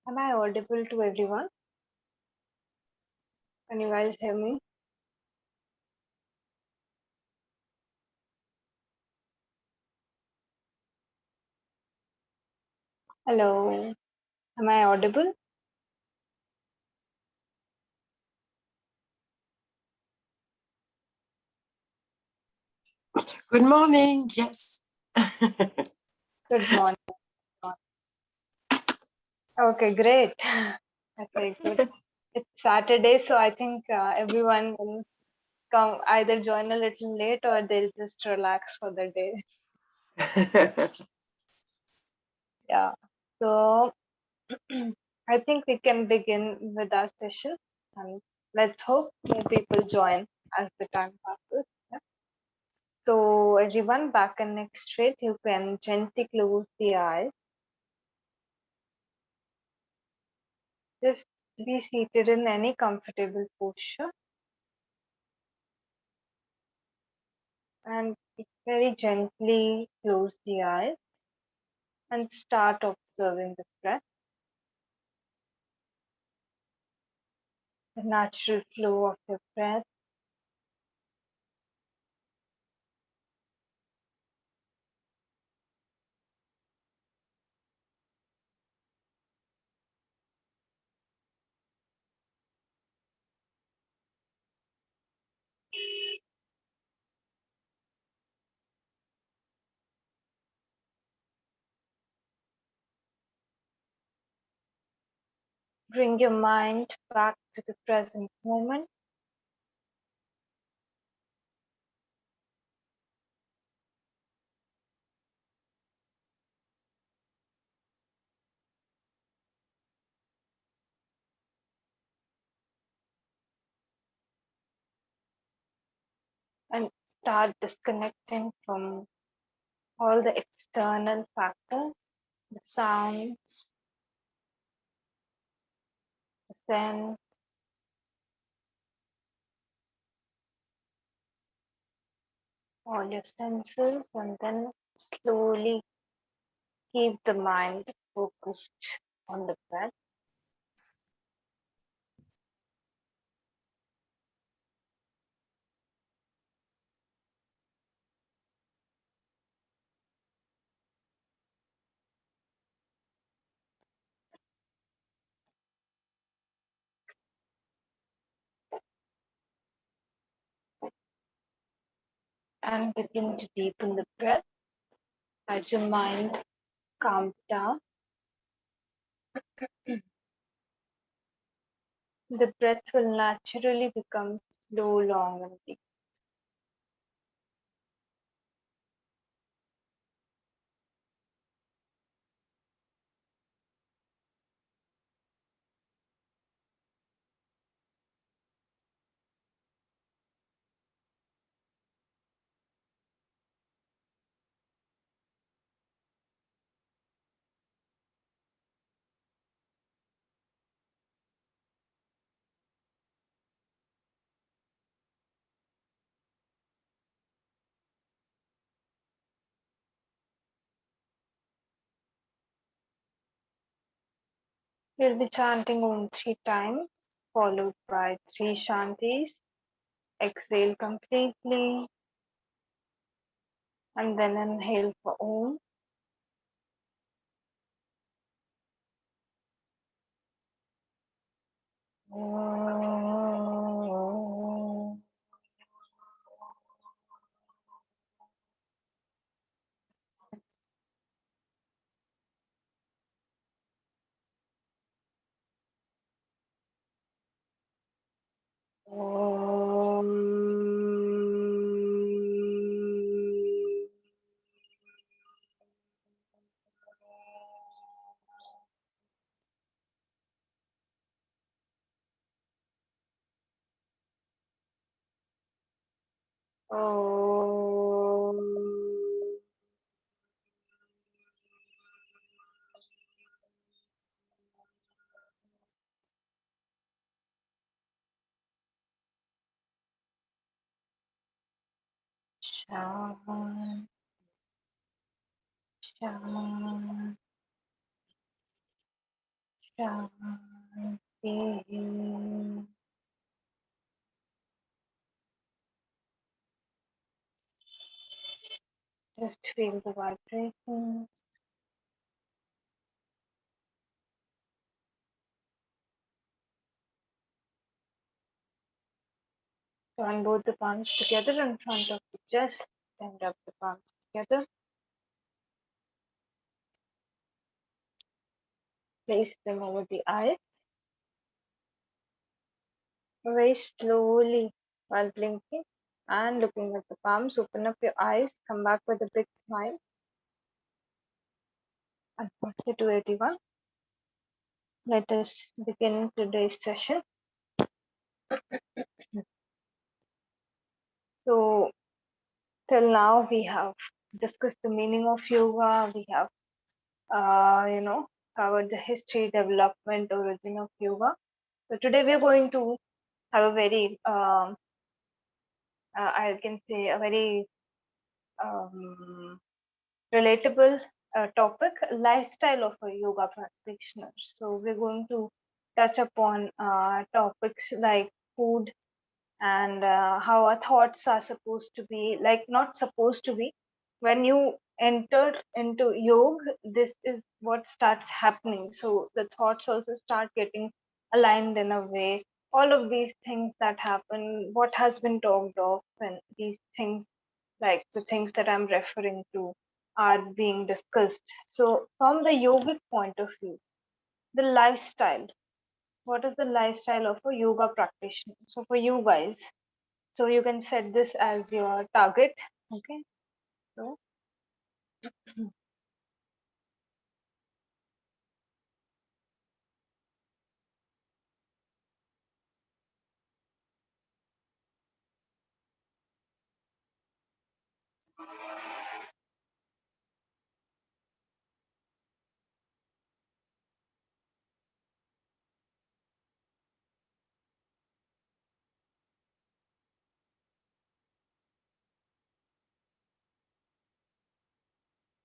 Am I audible to everyone? Can you guys hear me? Hello. Am I audible? Good morning. Yes. Good morning. Okay, great. Okay, good. It's Saturday, so I think everyone will come either join a little late or they'll just relax for the day. Yeah. So I think we can begin with our session and let's hope more people join as the time passes. Yeah. So everyone back and neck straight, you can gently close the eyes. Just be seated in any comfortable posture and very gently close the eyes and start observing the breath, the natural flow of your breath. Bring your mind back to the present moment and start disconnecting from all the external factors, the sounds, the scent, all your senses, and then slowly keep the mind focused on the breath. And begin to deepen the breath as your mind calms down. The breath will naturally become slow, long, and deep. We'll be chanting Om 3 times, followed by 3 Shantis. Exhale completely, and then inhale for Om. Om. Om. Shanti, Shanti. Shanti. Just feel the vibration. Join both the palms together in front of the chest. Stand up the palms together. Place them over the eyes. Very slowly while blinking and looking at the palms. Open up your eyes. Come back with a big smile. And Namaste to everyone. Let us begin today's session. So, till now we have discussed the meaning of yoga. We have, covered the history, development, origin of yoga. So today we are going to have a very, I can say, a very um, relatable topic, lifestyle of a yoga practitioner. So we're going to touch upon topics like food, and how our thoughts are supposed to be, like not supposed to be. When you enter into yoga, this is what starts happening. So the thoughts also start getting aligned in a way. All of these things that happen, what has been talked of, and these things, like the things that I'm referring to, are being discussed. So from the yogic point of view, the lifestyle, what is the lifestyle of a yoga practitioner? So for you guys, so you can set this as your target. Okay. So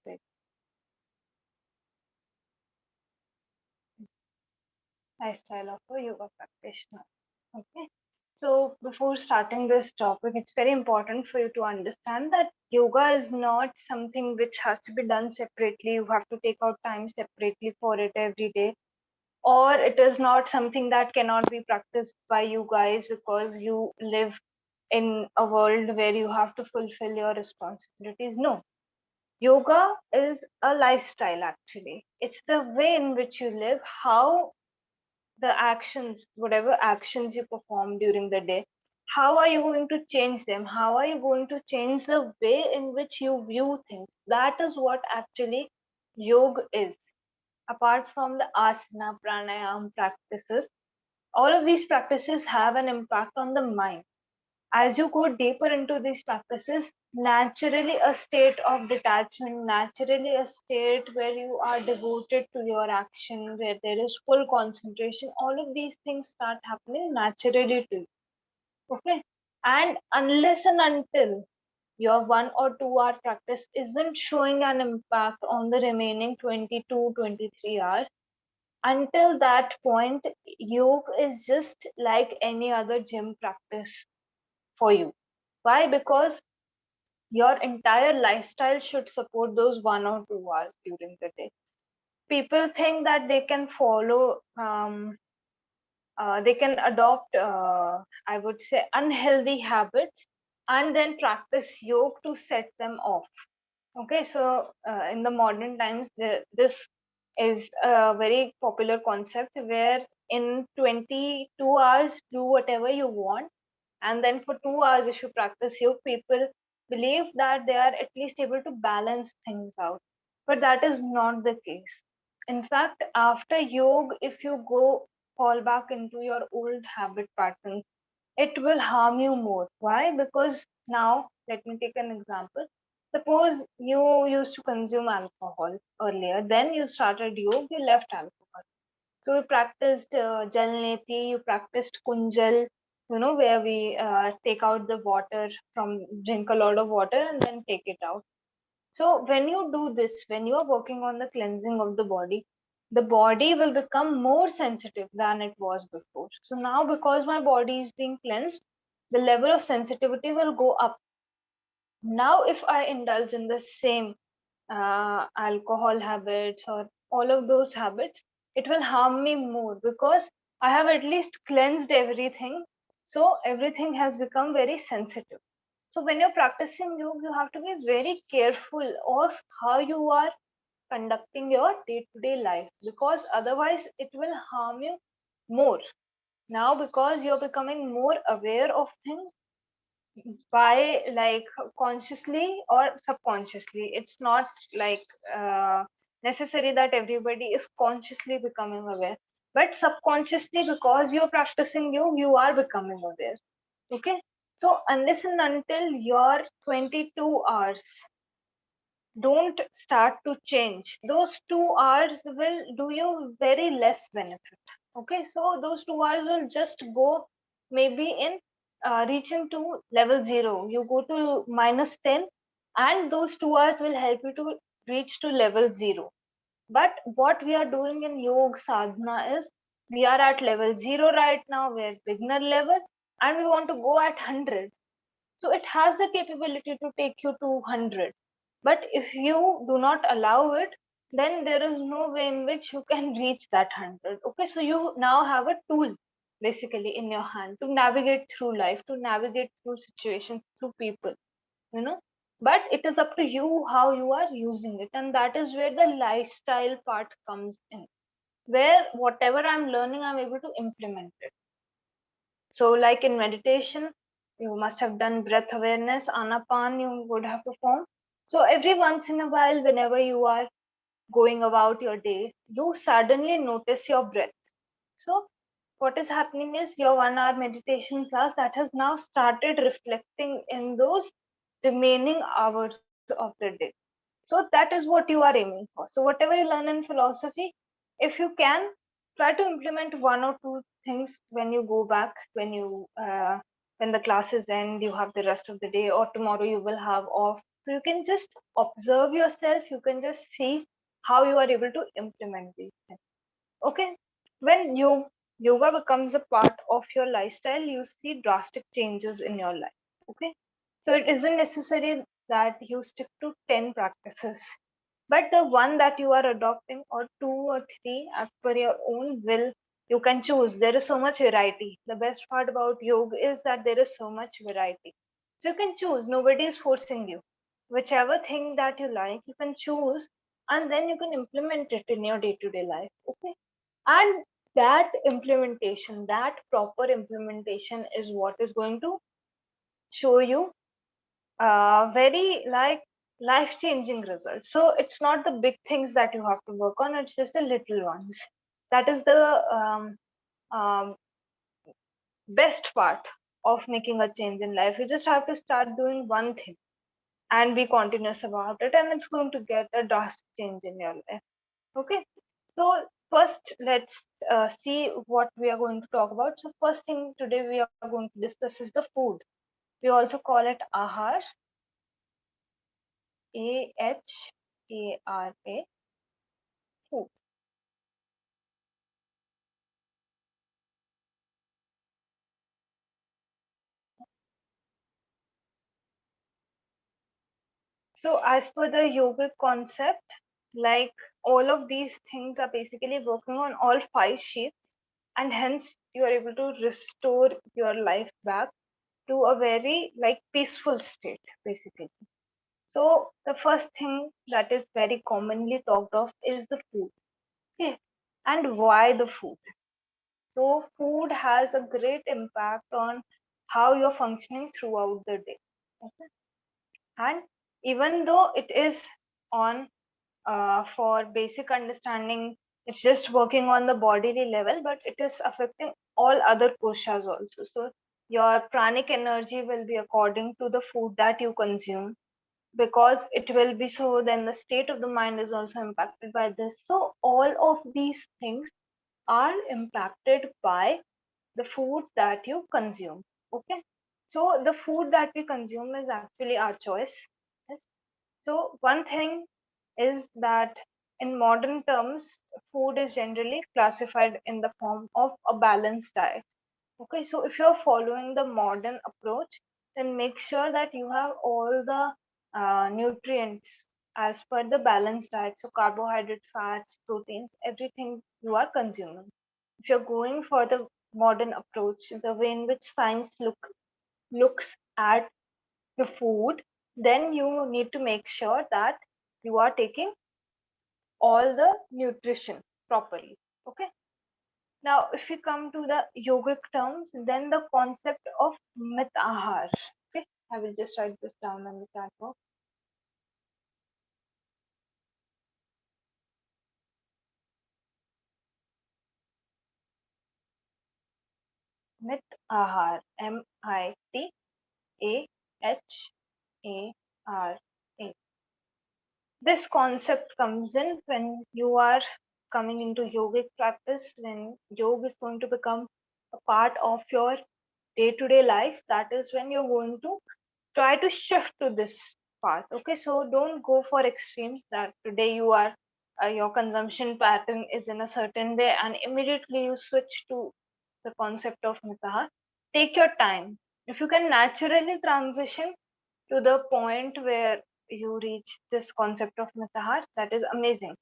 the lifestyle of a yoga practitioner. Okay. So before starting this topic, it's very important for you to understand that yoga is not something which has to be done separately. You have to take out time separately for it every day. Or it is not something that cannot be practiced by you guys because you live in a world where you have to fulfill your responsibilities. No, yoga is a lifestyle actually. It's the way in which you live, how the actions, whatever actions you perform during the day, how are you going to change them? How are you going to change the way in which you view things? That is what actually yoga is. Apart from the asana, pranayam practices, all of these practices have an impact on the mind. As you go deeper into these practices, naturally a state of detachment, naturally a state where you are devoted to your action, where there is full concentration, all of these things start happening naturally to you. Okay. And unless and until your 1 or 2 hour practice isn't showing an impact on the remaining 22, 23 hours, until that point, yoga is just like any other gym practice for you. Why? Because your entire lifestyle should support those 1 or 2 hours during the day. People think that they can follow, they can adopt, I would say, unhealthy habits and then practice yoga to set them off. Okay, so in the modern times, this is a very popular concept where in 22 hours, do whatever you want, and then for 2 hours if you practice yoga, people believe that they are at least able to balance things out, but that is not the case. In fact, after yoga, if you go fall back into your old habit patterns, it will harm you more. Why? Because now, let me take an example. Suppose you used to consume alcohol earlier, then you started yoga, you left alcohol. So you practiced jalneti, you practiced kunjal, where we take out the water from, drink a lot of water and then take it out. So when you do this, when you are working on the cleansing of the body, the body will become more sensitive than it was before. So now, because my body is being cleansed, the level of sensitivity will go up. Now, if I indulge in the same alcohol habits or all of those habits, it will harm me more because I have at least cleansed everything. So everything has become very sensitive. So when you're practicing yoga, you have to be very careful of how you are conducting your day-to-day life, because otherwise it will harm you more. Now, because you're becoming more aware of things by like consciously or subconsciously, it's not like uh, necessary that everybody is consciously becoming aware, but subconsciously, because you're practicing yoga, you are becoming aware. Okay, so unless and until your 22 hours don't start to change, those 2 hours will do you very less benefit. Okay, so those 2 hours will just go maybe in reaching to level zero. You go to minus 10, and those 2 hours will help you to reach to level zero. But what we are doing in yoga sadhana is we are at level zero right now, we're beginner level, and we want to go at 100. So it has the capability to take you to 100. But if you do not allow it, then there is no way in which you can reach that 100. Okay, so you now have a tool basically in your hand to navigate through life, to navigate through situations, through people, you know. But it is up to you how you are using it. And that is where the lifestyle part comes in, where whatever I'm learning, I'm able to implement it. So, like in meditation, you must have done breath awareness, anapan, you would have performed. So, every once in a while, whenever you are going about your day, you suddenly notice your breath. So, what is happening is your 1 hour meditation class that has now started reflecting in those remaining hours of the day. So, that is what you are aiming for. So, whatever you learn in philosophy, if you can, try to implement one or two things when you go back, when the classes end, you have the rest of the day, or tomorrow you will have off. So, you can just observe yourself, you can just see how you are able to implement these things. Okay, when yoga becomes a part of your lifestyle, you see drastic changes in your life. Okay, so it isn't necessary that you stick to 10 practices, but the one that you are adopting, or two or three, as per your own will, you can choose. There is so much variety. The best part about yoga is that there is so much variety, so you can choose. Nobody is forcing you. Whichever thing that you like, you can choose, and then you can implement it in your day-to-day life. Okay, and that implementation, that proper implementation, is what is going to show you very like life changing results. So it's not the big things that you have to work on, it's just the little ones. That is the um, best part of making a change in life. You just have to start doing one thing and be continuous about it, and it's going to get a drastic change in your life. Okay, so first let's see what we are going to talk about. So first thing today we are going to discuss is the food. We also call it ahar, AHARA, food. So as per the yogic concept, like all of these things are basically working on all five sheets, and hence you are able to restore your life back to a very like peaceful state basically. So the first thing that is very commonly talked of is the food. Okay, and why the food? So food has a great impact on how you're functioning throughout the day. Okay? And even though it is on for basic understanding, it's just working on the bodily level, but it is affecting all other koshas also. So your pranic energy will be according to the food that you consume, because it will be so. Then the state of the mind is also impacted by this. So all of these things are impacted by the food that you consume. Okay, so the food that we consume is actually our choice. Yes. So one thing is that in modern terms, food is generally classified in the form of a balanced diet. Okay, so if you're following the modern approach, then make sure that you have all the nutrients as per the balanced diet. So carbohydrate, fats, proteins, everything you are consuming. If you're going for the modern approach, the way in which science looks at the food, then you need to make sure that you are taking all the nutrition properly. Okay. Now, if we come to the yogic terms, then the concept of mitahar. Okay, I will just write this down on the chat box. Mitahar, Mitahar. This concept comes in when you are coming into yogic practice, when yoga is going to become a part of your day-to-day life. That is when you're going to try to shift to this path. Okay, so don't go for extremes that today you are your consumption pattern is in a certain way and immediately you switch to the concept of mitaha. Take your time. If you can naturally transition to the point where you reach this concept of mitaha, that is amazing.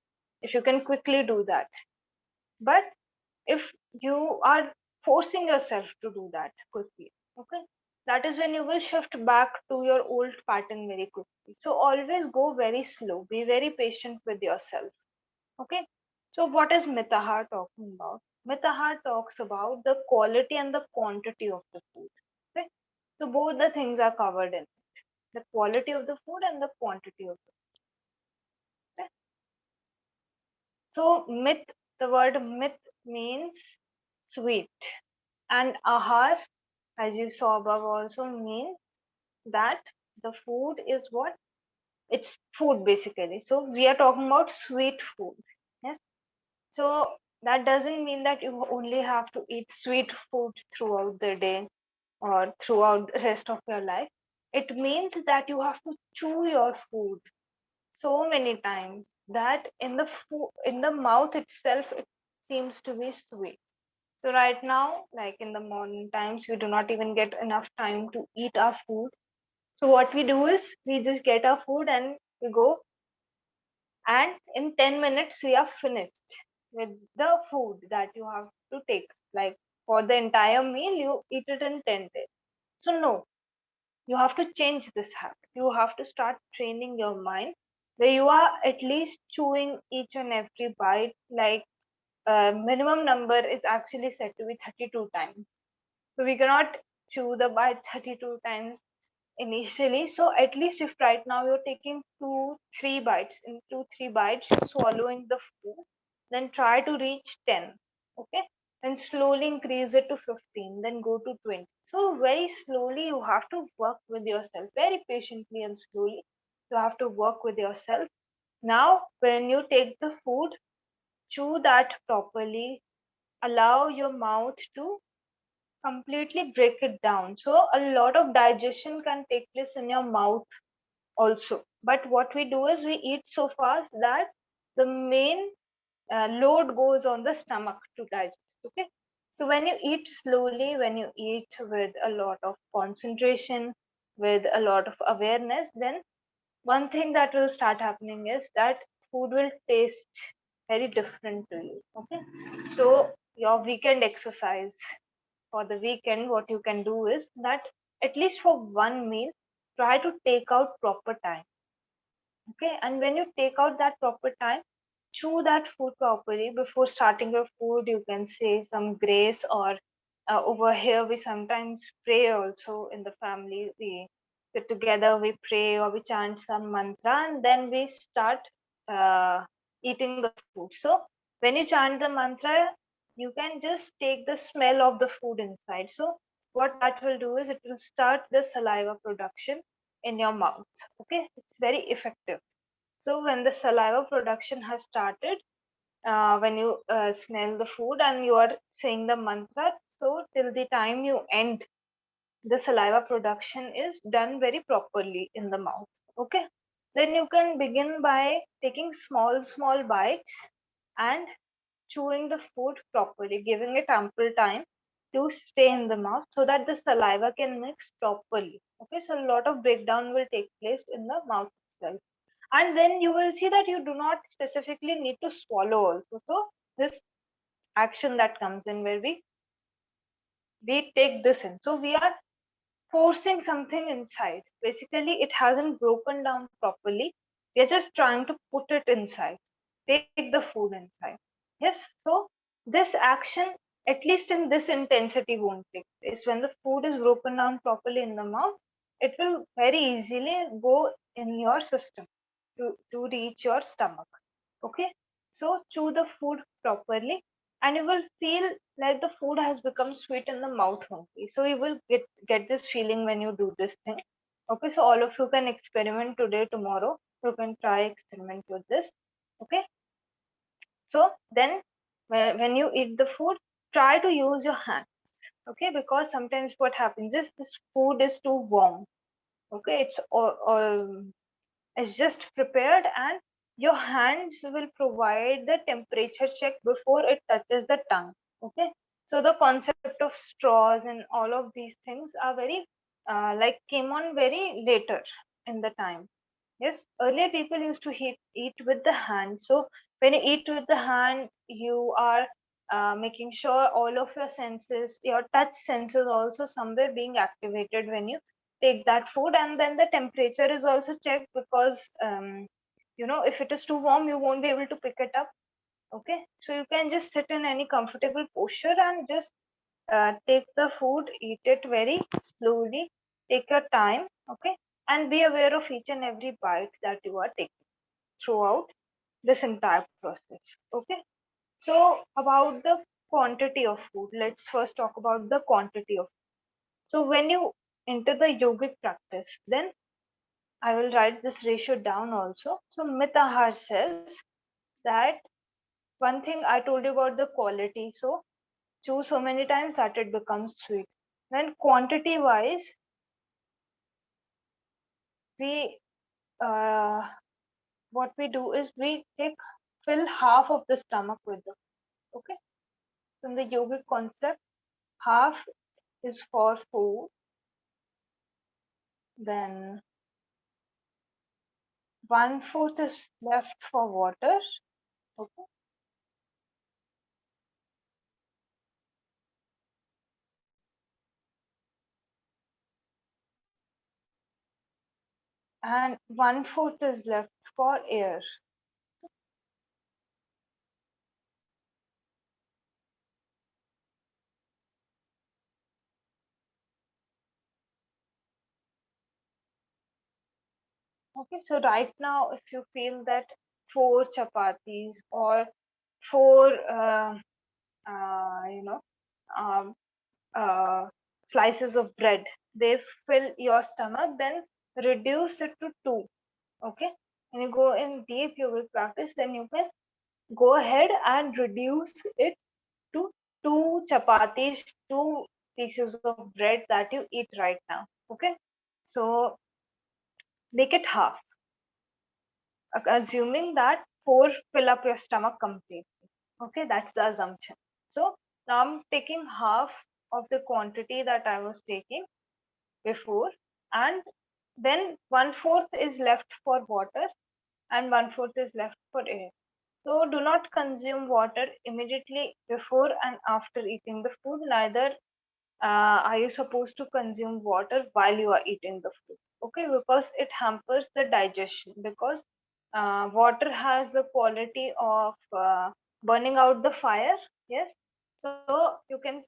If you can quickly do that, but if you are forcing yourself to do that quickly, okay, that is when you will shift back to your old pattern very quickly. So always go very slow, be very patient with yourself. Okay, so what is mitahar talking about? Mitahar talks about the quality and the quantity of the food. Okay, so both the things are covered in the quality of the food and the quantity of the food. Okay? So myth, the word myth means sweet, and ahar, as you saw above, also means that the food is what? It's food basically. So we are talking about sweet food. Yes. So that doesn't mean that you only have to eat sweet food throughout the day or throughout the rest of your life. It means that you have to chew your food so many times that in the mouth itself it seems to be sweet. So right now, like in the modern times, we do not even get enough time to eat our food. So what we do is we just get our food and we go, and in 10 minutes we are finished with the food that you have to take. Like for the entire meal, you eat it in 10 days. So no, you have to change this habit. You have to start training your mind where you are at least chewing each and every bite. Like minimum number is actually said to be 32 times. So we cannot chew the bite 32 times initially. So at least if right now you're taking 2 3 bites, in 2 3 bites you're swallowing the food, then try to reach 10. Okay, then slowly increase it to 15, then go to 20. So very slowly you have to work with yourself, very patiently and slowly you have to work with yourself. Now when you take the food, chew that properly, allow your mouth to completely break it down. So a lot of digestion can take place in your mouth also. But what we do is we eat so fast that the main load goes on the stomach to digest. Okay. So when you eat slowly, when you eat with a lot of concentration, with a lot of awareness, then one thing that will start happening is that food will taste very different to you. Okay. So your weekend exercise for the weekend, what you can do is that at least for one meal, try to take out proper time. Okay, and when you take out that proper time, chew that food properly before starting your food. You can say some grace, or over here we sometimes pray also in the family. We sit together, we pray, or we chant some mantra, and then we start uh, eating the food. So when you chant the mantra, you can just take the smell of the food inside. So what that will do is it will start the saliva production in your mouth. Okay, it's very effective. So when the saliva production has started, when you smell the food and you are saying the mantra, so till the time you end, the saliva production is done very properly in the mouth. Okay. Then you can begin by taking small bites and chewing the food properly, giving it ample time to stay in the mouth so that the saliva can mix properly. Okay, so a lot of breakdown will take place in the mouth itself. And then you will see that you do not specifically need to swallow also. So this action that comes in where we take this in. So we are forcing something inside. Basically, it hasn't broken down properly. We are just trying to put it inside, take the food inside. Yes, so this action, at least in this intensity, won't take place. When the food is broken down properly in the mouth, it will very easily go in your system to reach your stomach. Okay, so chew the food properly and you will feel like the food has become sweet in the mouth only. So you will get this feeling when you do this thing. Okay, so all of you can experiment today, tomorrow. You can try experiment with this. Okay, so then when you eat the food, try to use your hands. Okay, because sometimes what happens is this food is too warm. Okay, it's just prepared and your hands will provide the temperature check before it touches the tongue. Okay, so the concept of straws and all of these things are very like came on very later in the time. Yes, earlier people used to eat with the hand. So when you eat with the hand, you are making sure all of your senses, your touch senses also somewhere being activated when you take that food. And then the temperature is also checked because if it is too warm, you won't be able to pick it up. Okay, so you can just sit in any comfortable posture and just take the food, eat it very slowly, take your time, okay, and be aware of each and every bite that you are taking throughout this entire process. Okay, so about the quantity of food, let's first talk about the quantity of. So when you enter the yogic practice, then I will write this ratio down also. So Mitahar says that one thing I told you about the quality. So chew so many times that it becomes sweet. Then quantity wise, we uh, what we do is we take fill half of the stomach with the okay. So in the yogic concept, half is for food, then 1/4 is left for water, okay, and 1/4 is left for air. Okay, so right now, if you feel that four chapatis or four, you know, um, slices of bread, they fill your stomach, then reduce it to two. Okay, when you go in deep yogic practice, then you can go ahead and reduce it to two chapatis, two pieces of bread that you eat right now. Okay, so make it half, assuming that four fill up your stomach completely. Okay, that's the assumption. So now I'm taking half of the quantity that I was taking before, and then 1/4 is left for water and 1/4 is left for air. So do not consume water immediately before and after eating the food. Neither are you supposed to consume water while you are eating the food. Okay, because it hampers the digestion. Because water has the quality of burning out the fire. Yes, so you can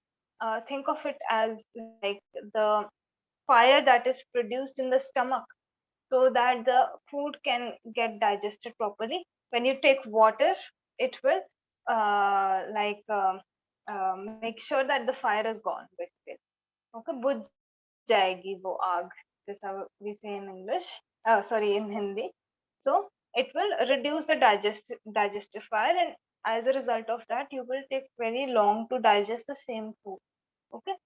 think of it as like the fire that is produced in the stomach so that the food can get digested properly. When you take water, it will make sure that the fire is gone basically. Okay, बुझ जाएगी वो आग, जैसा we say in English, sorry, in Hindi. So it will reduce the digestive fire, and as a result of that, you will take very long to digest the same food. Okay,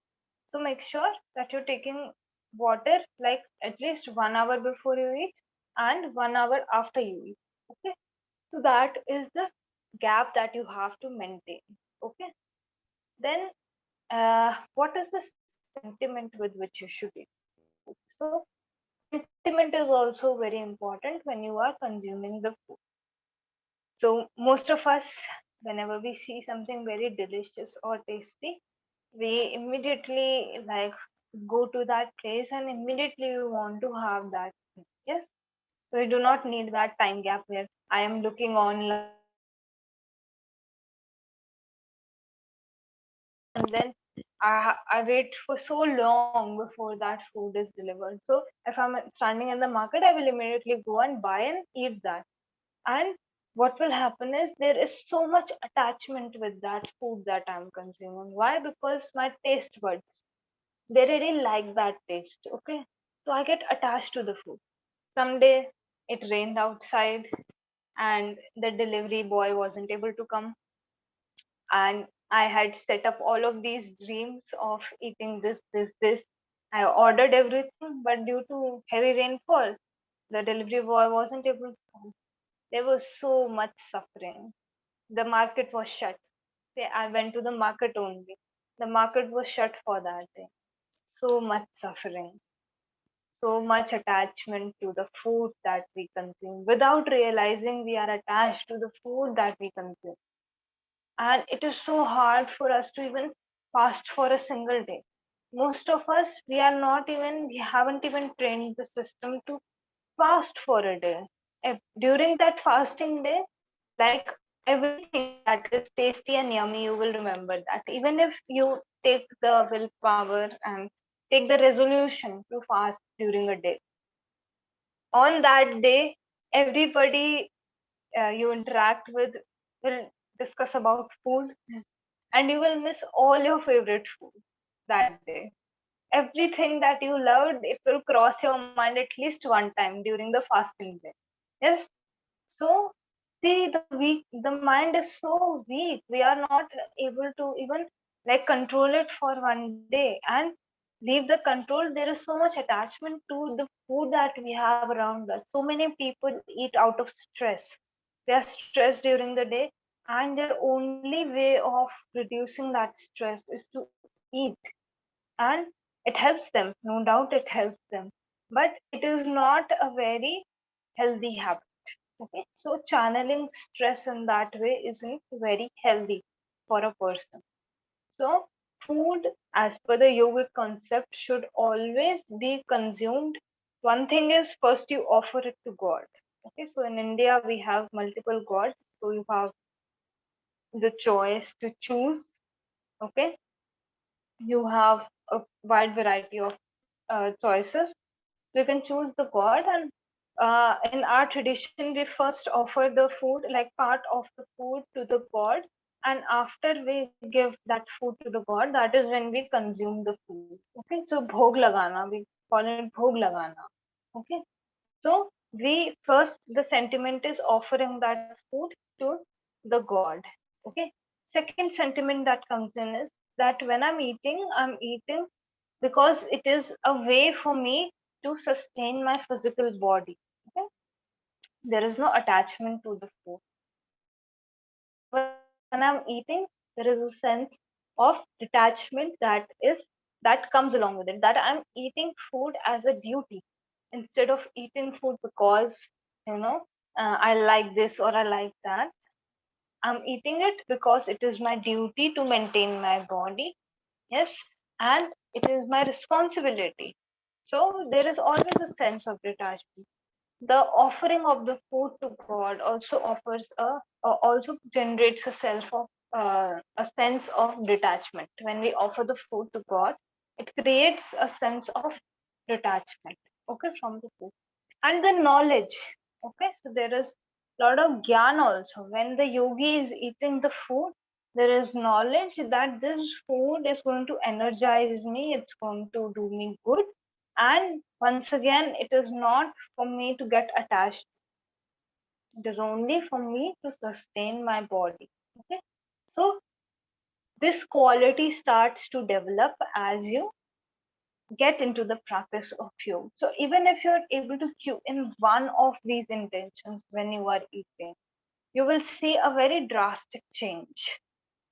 so make sure that you're taking water like at least 1 hour before you eat, and 1 hour after you eat. Okay, so that is the gap that you have to maintain. Okay, then what is the sentiment with which you should eat food? So sentiment is also very important when you are consuming the food. So most of us, whenever we see something very delicious or tasty, we immediately like go to that place and immediately we want to have that thing. Yes. So we do not need that time gap where I am looking online and then I wait for so long before that food is delivered. So if I'm standing in the market, I will immediately go and buy and eat that. And what will happen is there is so much attachment with that food that I'm consuming. Why? Because my taste buds, they really like that taste. Okay. So I get attached to the food. Someday it rained outside and the delivery boy wasn't able to come, and I had set up all of these dreams of eating this. I ordered everything, but due to heavy rainfall, the delivery boy wasn't able to come. There was so much suffering. The market was shut. Say I went to the market only. The market was shut for that day. So much suffering, so much attachment to the food that we consume. Without realizing, we are attached to the food that we consume. And it is so hard for us to even fast for a single day. Most of us, we haven't even trained the system to fast for a day. During that fasting day, like everything that is tasty and yummy, you will remember that. Even if you take the willpower and take the resolution to fast during a day, on that day, everybody you interact with will discuss about food, and you will miss all your favorite food that day. Everything that you loved, it will cross your mind at least one time during the fasting day. Yes. So see, the mind is so weak. We are not able to even like control it for one day and leave the control. There is so much attachment to the food that we have around us. So many people eat out of stress. They are stressed during the day, and their only way of reducing that stress is to eat. And it helps them, no doubt it helps them, but it is not a very healthy habit. Okay, so channeling stress in that way isn't very healthy for a person. So, food, as per the yogic concept, should always be consumed. One thing is, first you offer it to God. Okay, so in India, we have multiple gods. So, you have the choice to choose. Okay, you have a wide variety of choices. So, you can choose the god, and in our tradition, we first offer the food, like part of the food, to the god, and after we give that food to the god, that is when we consume the food. Okay, so bhog lagana, we call it bhog lagana. Okay, so we first, the sentiment is offering that food to the god. Okay, second sentiment that comes in is that when I'm eating because it is a way for me to sustain my physical body. Okay, there is no attachment to the food. However, when I'm eating, there is a sense of detachment that comes along with it. That I'm eating food as a duty instead of eating food because you know I like this or I like that. I'm eating it because it is my duty to maintain my body. Yes, and it is my responsibility. So there is always a sense of detachment. The offering of the food to God also also generates a a sense of detachment. When we offer the food to God, it creates a sense of detachment. Okay, from the food and the knowledge. Okay, so there is a lot of gyan also. When the yogi is eating the food, there is knowledge that this food is going to energize me, it's going to do me good, and once again it is not for me to get attached, it is only for me to sustain my body. Okay, so this quality starts to develop as you get into the practice of yoga. So even if you're able to cue in one of these intentions when you are eating, you will see a very drastic change,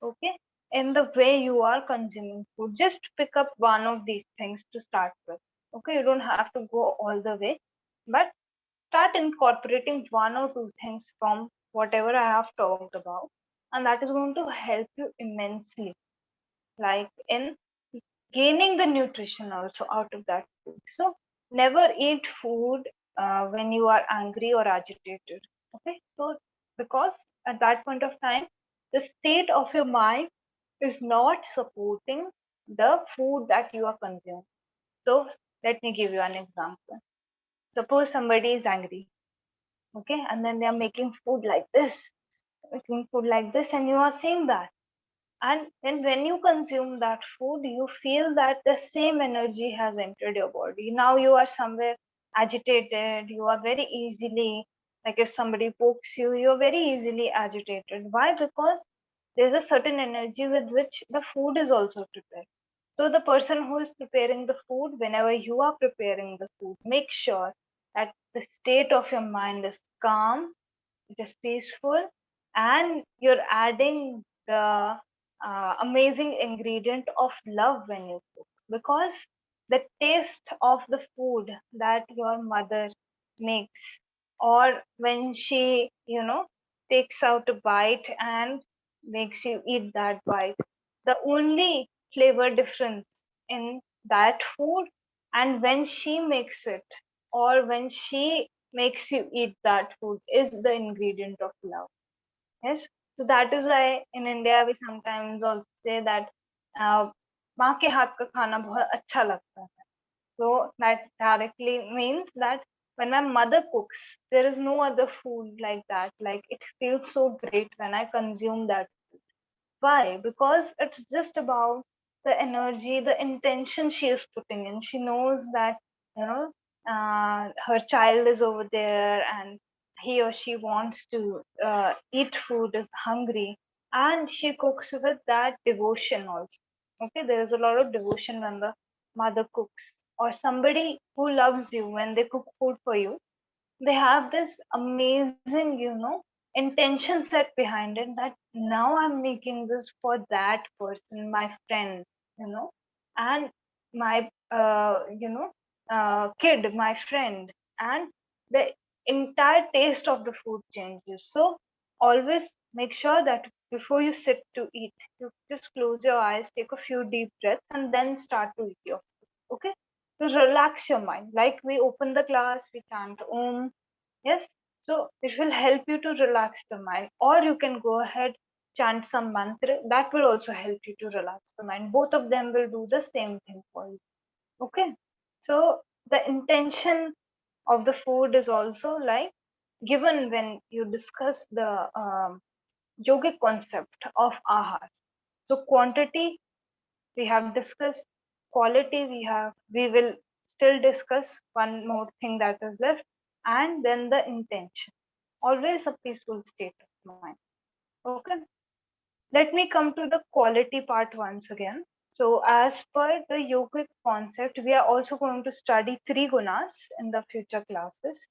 okay, in the way you are consuming food. Just pick up one of these things to start with. Okay, you don't have to go all the way, but start incorporating one or two things from whatever I have talked about, and that is going to help you immensely, like in gaining the nutrition also out of that food. So never eat food when you are angry or agitated. Okay, so because at that point of time, the state of your mind is not supporting the food that you are consuming. So let me give you an example. Suppose somebody is angry, okay, and then they are making food like this, making food like this, and you are seeing that, and then when you consume that food, you feel that the same energy has entered your body. Now you are somewhere agitated, you are very easily, like if somebody pokes you, you're very easily agitated. Why? Because there's a certain energy with which the food is also prepared. So the person who is preparing the food, whenever you are preparing the food, make sure that the state of your mind is calm, it is peaceful, and you're adding the amazing ingredient of love when you cook, because the taste of the food that your mother makes, or when she takes out a bite and makes you eat that bite, the only flavor difference in that food and when she makes it, or when she makes you eat that food, is the ingredient of love. Yes. So that is why in India we sometimes also say that uh, माँ के हाथ का खाना बहुत अच्छा लगता है. So that directly means that when my mother cooks, there is no other food like that. Like it feels so great when I consume that. Why? Because it's just about the energy, the intention she is putting in. She knows that, her child is over there and he or she wants to eat food, is hungry, and she cooks with that devotion also. Okay, there is a lot of devotion when the mother cooks, or somebody who loves you when they cook food for you. They have this amazing, intention set behind it, that now I'm making this for that person, my friend, you know and my kid, my friend, and the entire taste of the food changes. So always make sure that before you sit to eat, you just close your eyes, take a few deep breaths, and then start to eat your food. Okay, to relax your mind, like we open the class, we chant om. Yes, so it will help you to relax the mind, or you can go ahead, chant some mantra, that will also help you to relax the mind. Both of them will do the same thing for you. Okay, so the intention of the food is also like given when you discuss the yogic concept of ahar. So quantity we have discussed, quality we will still discuss one more thing that is left, and then the intention, always a peaceful state of mind. Okay, let me come to the quality part once again. So as per the yogic concept, we are also going to study three gunas in the future classes.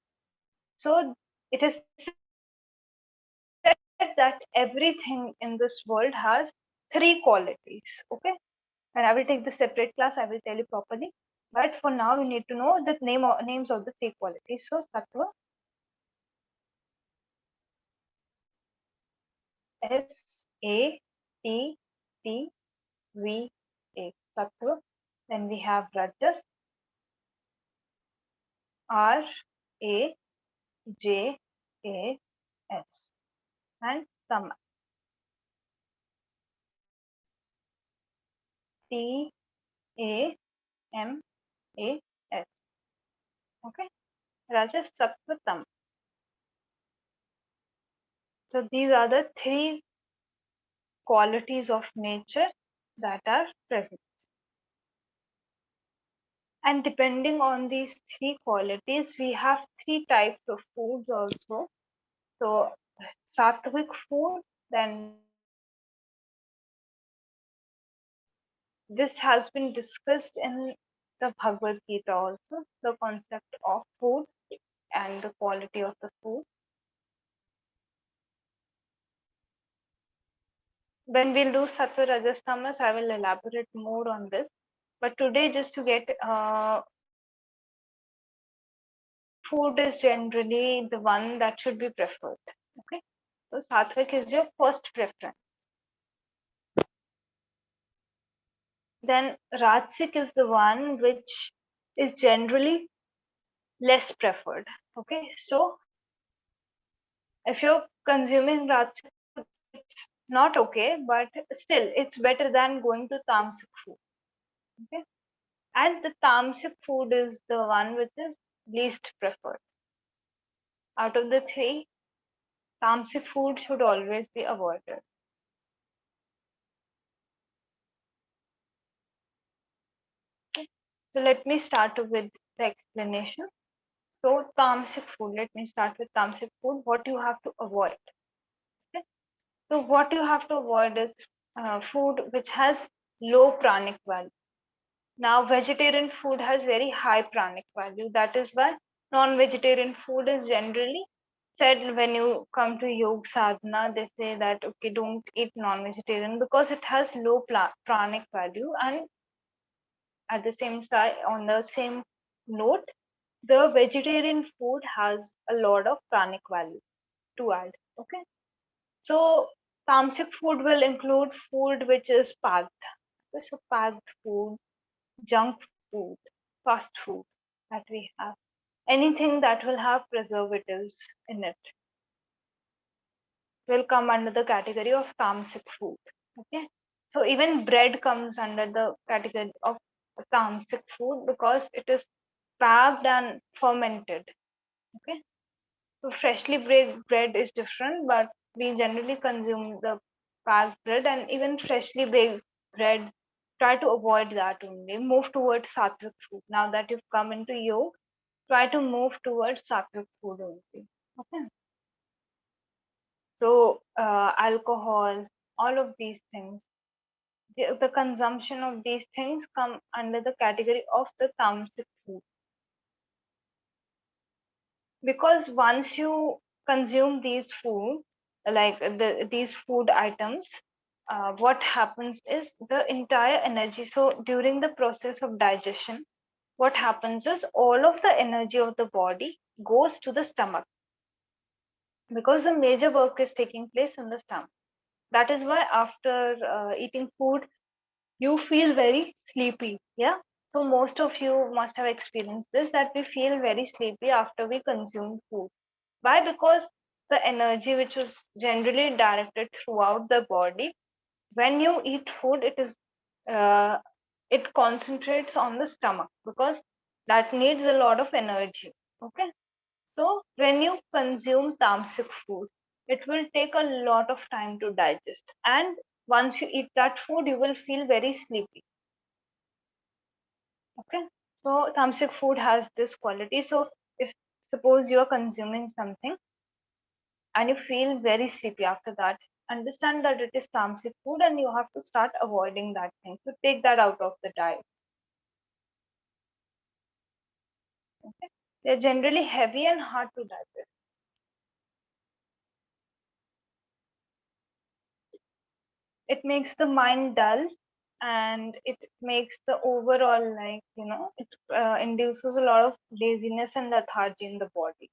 So it is said that everything in this world has three qualities. Okay, and I will take the separate class, I will tell you properly. But for now, you need to know the names of the three qualities. So sattva, Sattva. Then we have Rajas, Rajas, and Tamas, Tamas. Okay, Rajas, Sattva, Tamas. So these are the three qualities of nature that are present. And depending on these three qualities, we have three types of foods also. So sattvic food, then rajasic food, and tamasic food. This has been discussed in the Bhagavad Gita also, the concept of food and the quality of the food. When we'll do Sattva, Rajas, Tamas, I will elaborate more on this. But today, just to get food is generally the one that should be preferred. Okay, so Sattvic is your first preference. Then Rajasic is the one which is generally less preferred. Okay, so if you're consuming Rajasic, it's not okay, but still it's better than going to Tamasic food. Okay, and the Tamasic food is the one which is least preferred. Out of the three, Tamasic food should always be avoided. Okay. So let me start with the explanation. So tamasic food, let me start with tamasic food, what you have to avoid. Okay. So what you have to avoid is food which has low pranic value. Now vegetarian food has very high pranic value. That is why non-vegetarian food is generally said when you come to yoga sadhana, they say that okay, don't eat non-vegetarian because it has low pranic value, and at the same side, on the same note, the vegetarian food has a lot of pranic value to add. Okay, so tamasic food will include food which is packed. Okay, so packed food, junk food, fast food that we have, anything that will have preservatives in it will come under the category of tamasic food. Okay, so even bread comes under the category of tamasic food because it is packed and fermented. Okay, so freshly baked bread is different, but we generally consume the packed bread, and even freshly baked bread, try to avoid that only. Move towards sattvic food. Now that you've come into yoga, try to move towards sattvic food only. Okay. So alcohol, all of these things, the consumption of these things come under the category of the tamasic food. Because once you consume these food, like these food items, what happens is the entire energy. So during the process of digestion, what happens is all of the energy of the body goes to the stomach because the major work is taking place in the stomach. That is why after eating food, you feel very sleepy. Yeah. So most of you must have experienced this, that we feel very sleepy after we consume food. Why? Because the energy which is generally directed throughout the body, when you eat food, uh, it concentrates on the stomach because that needs a lot of energy. Okay, so when you consume tamasic food, it will take a lot of time to digest, and once you eat that food, you will feel very sleepy. Okay, so tamasic food has this quality. So if suppose you are consuming something and you feel very sleepy after that, understand that it is tamasic food and you have to start avoiding that thing. So take that out of the diet. Okay, they're generally heavy and hard to digest. It makes the mind dull, and it makes the overall, like, it induces a lot of laziness and lethargy in the body.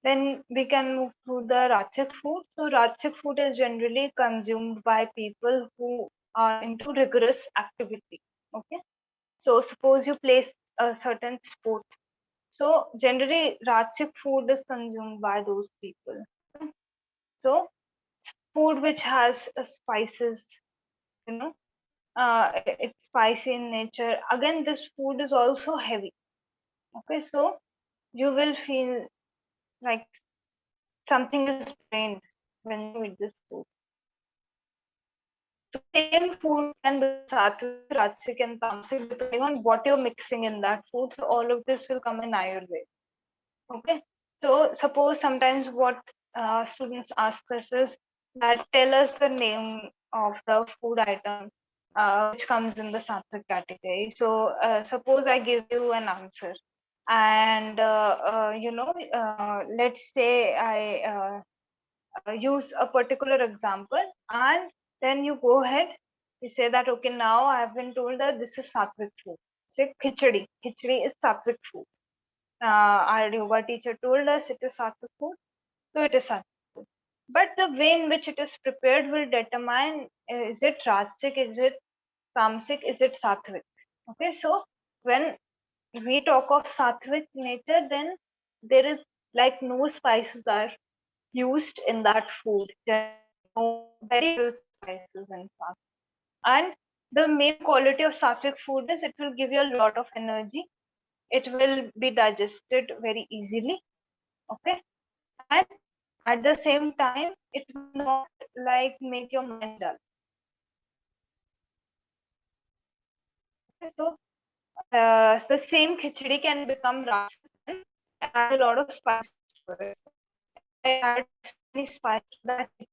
Then we can move to the Rajasic food. So Rajasic food is generally consumed by people who are into rigorous activity. Okay. So suppose you play a certain sport. So generally Rajasic food is consumed by those people. Okay? So food which has spices, you know, it's spicy in nature. Again, this food is also heavy. Okay, so you will feel like something is drained when you eat this food. So same food can be sattvic, rajasic, and tamasic depending on what you're mixing in that food. So all of this will come in Ayurveda. Okay. So suppose sometimes what students ask us is, that tell us the name of the food item which comes in the sattvic category. So suppose I give you an answer, and let's say I use a particular example, and then you go ahead, you say that okay, now I have been told that this is sattvic food. Say khichdi is sattvic food. Our yoga teacher told us it is sattvic food, so it is sattvic food. But the way in which it is prepared will determine, is it rajasic, is it tamasic, is it sattvic. Okay, so when we talk of sattvic nature, then there is like no spices are used in that food, generally no, very little spices in fact. And the main quality of sattvic food is it will give you a lot of energy, it will be digested very easily, okay, and at the same time it will not like make your mind dull. Okay, so the same khichdi can become rasic when I add a lot of spices to it. I add so many spices to that khichdi,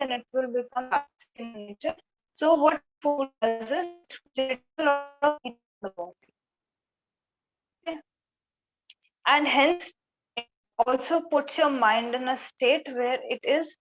then it will become rasic in nature. So what food does is it generates a lot of heat in the body. Okay? And hence it also puts your mind in a state where it is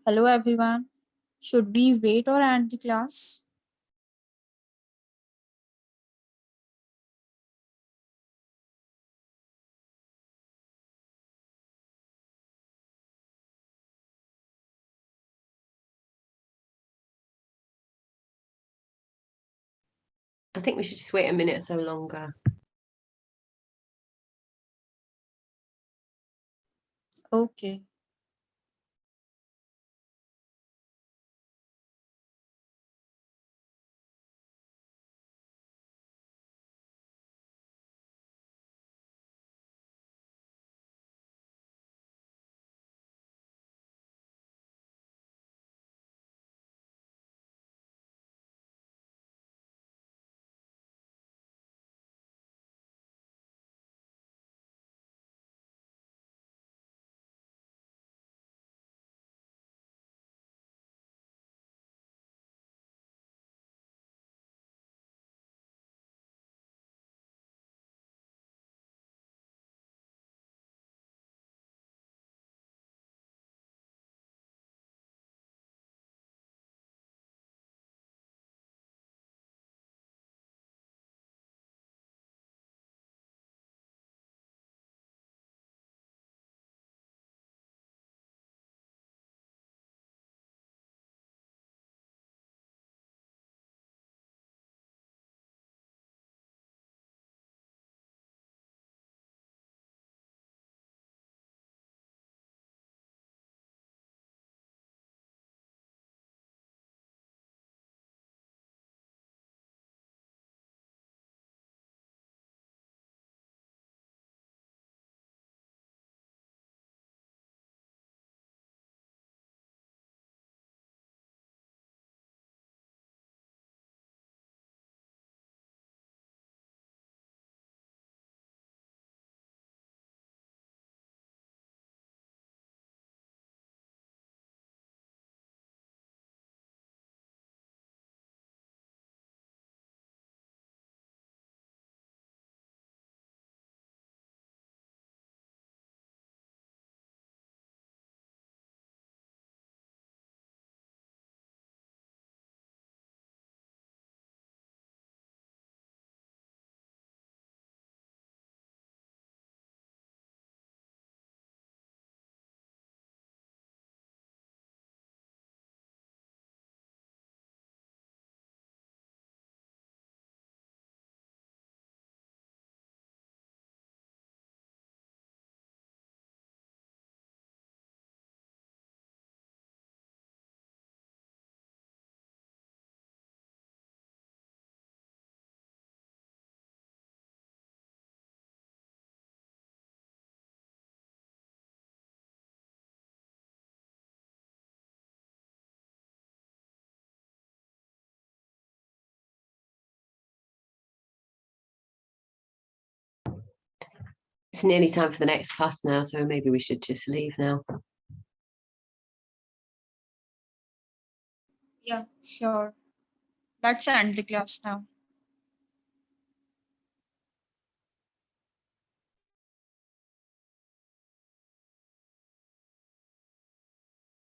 Hello everyone. Should we wait or end the class? I think we should just wait a minute or so longer. Okay. It's nearly time for the next class now, so maybe we should just leave now. Yeah, sure. Let's end the class now.